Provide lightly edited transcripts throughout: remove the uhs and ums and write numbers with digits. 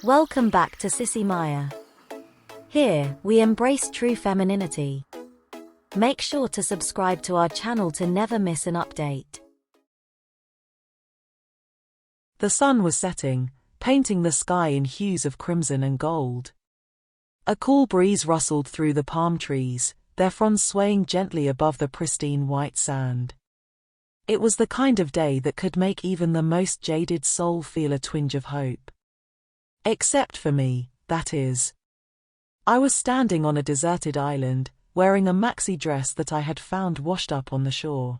Welcome back to Sissy Maya. Here, we embrace true femininity. Make sure to subscribe to our channel to never miss an update. The sun was setting, painting the sky in hues of crimson and gold. A cool breeze rustled through the palm trees, their fronds swaying gently above the pristine white sand. It was the kind of day that could make even the most jaded soul feel a twinge of hope. Except for me, that is. I was standing on a deserted island, wearing a maxi dress that I had found washed up on the shore.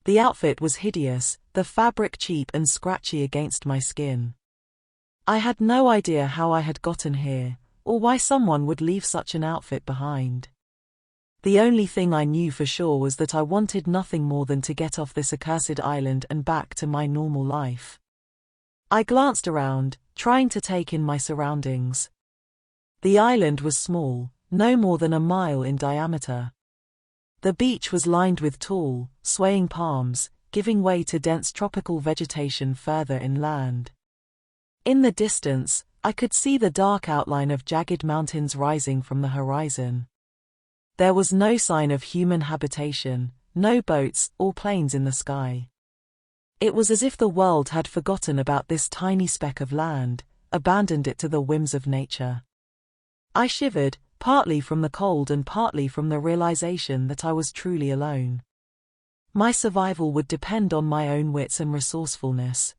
The outfit was hideous, the fabric cheap and scratchy against my skin. I had no idea how I had gotten here, or why someone would leave such an outfit behind. The only thing I knew for sure was that I wanted nothing more than to get off this accursed island and back to my normal life. I glanced around, trying to take in my surroundings. The island was small, no more than a mile in diameter. The beach was lined with tall, swaying palms, giving way to dense tropical vegetation further inland. In the distance, I could see the dark outline of jagged mountains rising from the horizon. There was no sign of human habitation, no boats or planes in the sky. It was as if the world had forgotten about this tiny speck of land, abandoned it to the whims of nature. I shivered, partly from the cold and partly from the realization that I was truly alone. My survival would depend on my own wits and resourcefulness.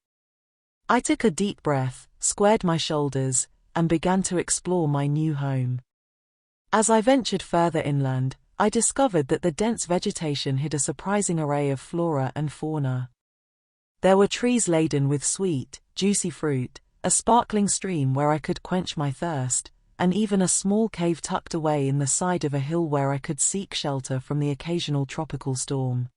I took a deep breath, squared my shoulders, and began to explore my new home. As I ventured further inland, I discovered that the dense vegetation hid a surprising array of flora and fauna. There were trees laden with sweet, juicy fruit, a sparkling stream where I could quench my thirst, and even a small cave tucked away in the side of a hill where I could seek shelter from the occasional tropical storm.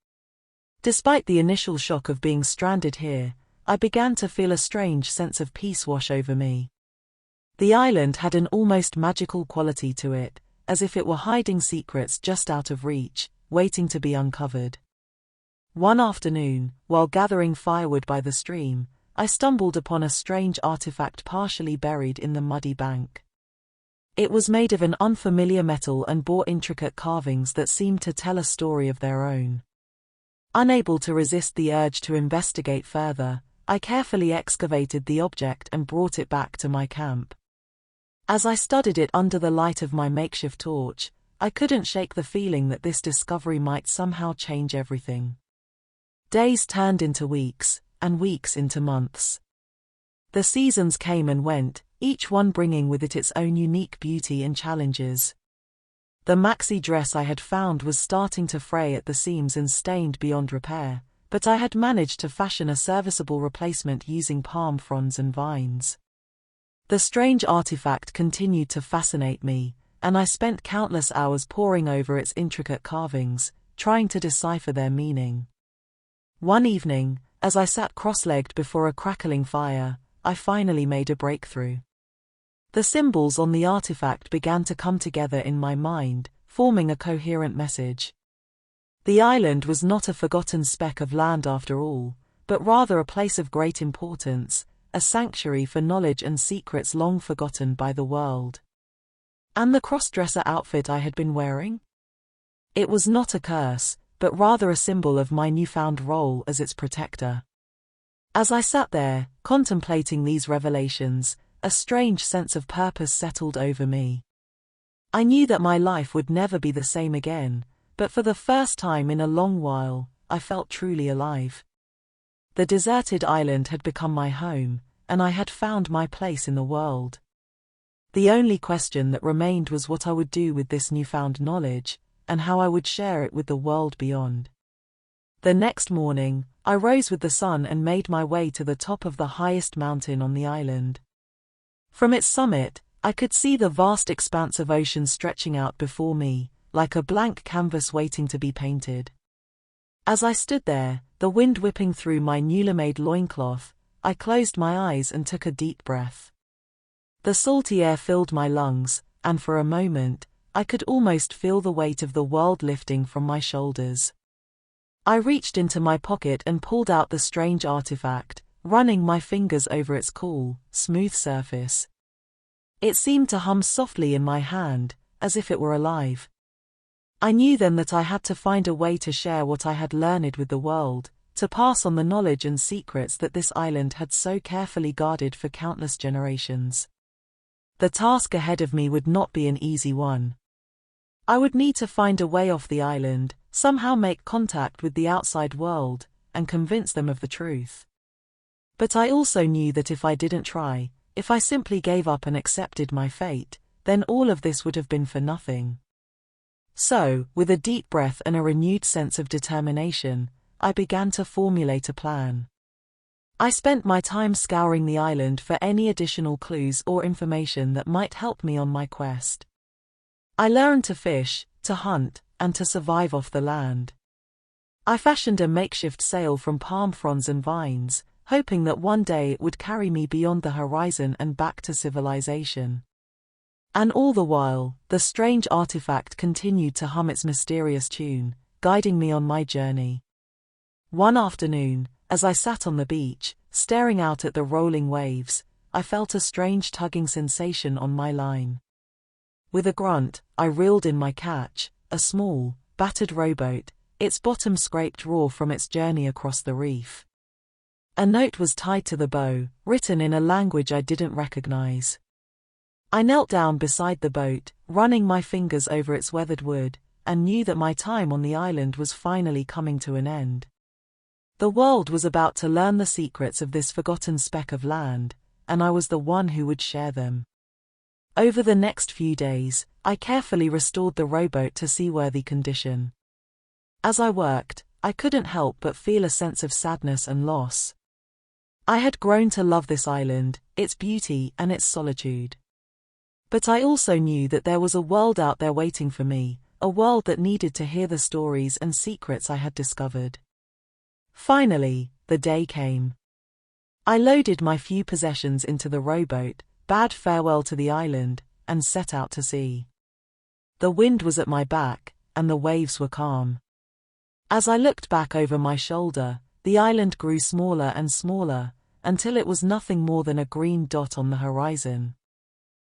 Despite the initial shock of being stranded here, I began to feel a strange sense of peace wash over me. The island had an almost magical quality to it, as if it were hiding secrets just out of reach, waiting to be uncovered. One afternoon, while gathering firewood by the stream, I stumbled upon a strange artifact partially buried in the muddy bank. It was made of an unfamiliar metal and bore intricate carvings that seemed to tell a story of their own. Unable to resist the urge to investigate further, I carefully excavated the object and brought it back to my camp. As I studied it under the light of my makeshift torch, I couldn't shake the feeling that this discovery might somehow change everything. Days turned into weeks, and weeks into months. The seasons came and went, each one bringing with it its own unique beauty and challenges. The maxi dress I had found was starting to fray at the seams and stained beyond repair, but I had managed to fashion a serviceable replacement using palm fronds and vines. The strange artifact continued to fascinate me, and I spent countless hours poring over its intricate carvings, trying to decipher their meaning. One evening, as I sat cross-legged before a crackling fire, I finally made a breakthrough. The symbols on the artifact began to come together in my mind, forming a coherent message. The island was not a forgotten speck of land after all, but rather a place of great importance, a sanctuary for knowledge and secrets long forgotten by the world. And the crossdresser outfit I had been wearing? It was not a curse, but rather a symbol of my newfound role as its protector. As I sat there, contemplating these revelations, a strange sense of purpose settled over me. I knew that my life would never be the same again, but for the first time in a long while, I felt truly alive. The deserted island had become my home, and I had found my place in the world. The only question that remained was what I would do with this newfound knowledge, and how I would share it with the world beyond. The next morning, I rose with the sun and made my way to the top of the highest mountain on the island. From its summit, I could see the vast expanse of ocean stretching out before me, like a blank canvas waiting to be painted. As I stood there, the wind whipping through my newly made loincloth, I closed my eyes and took a deep breath. The salty air filled my lungs, and for a moment, I could almost feel the weight of the world lifting from my shoulders. I reached into my pocket and pulled out the strange artifact, running my fingers over its cool, smooth surface. It seemed to hum softly in my hand, as if it were alive. I knew then that I had to find a way to share what I had learned with the world, to pass on the knowledge and secrets that this island had so carefully guarded for countless generations. The task ahead of me would not be an easy one. I would need to find a way off the island, somehow make contact with the outside world, and convince them of the truth. But I also knew that if I didn't try, if I simply gave up and accepted my fate, then all of this would have been for nothing. So, with a deep breath and a renewed sense of determination, I began to formulate a plan. I spent my time scouring the island for any additional clues or information that might help me on my quest. I learned to fish, to hunt, and to survive off the land. I fashioned a makeshift sail from palm fronds and vines, hoping that one day it would carry me beyond the horizon and back to civilization. And all the while, the strange artifact continued to hum its mysterious tune, guiding me on my journey. One afternoon, as I sat on the beach, staring out at the rolling waves, I felt a strange tugging sensation on my line. With a grunt, I reeled in my catch, a small, battered rowboat, its bottom scraped raw from its journey across the reef. A note was tied to the bow, written in a language I didn't recognize. I knelt down beside the boat, running my fingers over its weathered wood, and knew that my time on the island was finally coming to an end. The world was about to learn the secrets of this forgotten speck of land, and I was the one who would share them. Over the next few days, I carefully restored the rowboat to seaworthy condition. As I worked, I couldn't help but feel a sense of sadness and loss. I had grown to love this island, its beauty and its solitude. But I also knew that there was a world out there waiting for me, a world that needed to hear the stories and secrets I had discovered. Finally, the day came. I loaded my few possessions into the rowboat, bade farewell to the island, and set out to sea. The wind was at my back, and the waves were calm. As I looked back over my shoulder, the island grew smaller and smaller, until it was nothing more than a green dot on the horizon.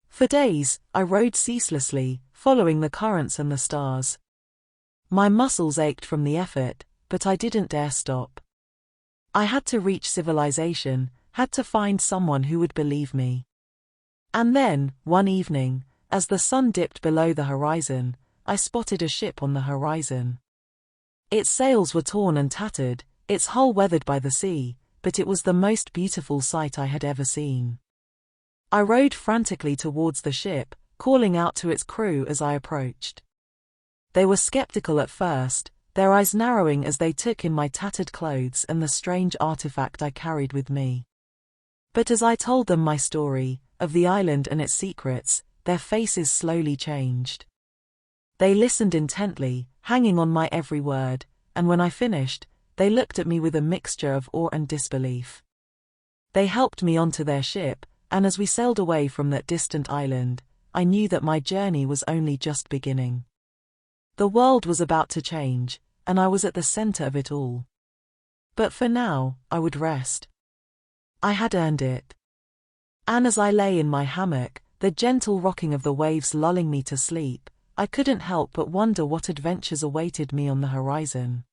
For days, I rowed ceaselessly, following the currents and the stars. My muscles ached from the effort, but I didn't dare stop. I had to reach civilization, had to find someone who would believe me. And then, one evening, as the sun dipped below the horizon, I spotted a ship on the horizon. Its sails were torn and tattered, its hull weathered by the sea, but it was the most beautiful sight I had ever seen. I rowed frantically towards the ship, calling out to its crew as I approached. They were skeptical at first, their eyes narrowing as they took in my tattered clothes and the strange artifact I carried with me. But as I told them my story, of the island and its secrets, their faces slowly changed. They listened intently, hanging on my every word, and when I finished, they looked at me with a mixture of awe and disbelief. They helped me onto their ship, and as we sailed away from that distant island, I knew that my journey was only just beginning. The world was about to change, and I was at the center of it all. But for now, I would rest. I had earned it. And as I lay in my hammock, the gentle rocking of the waves lulling me to sleep, I couldn't help but wonder what adventures awaited me on the horizon.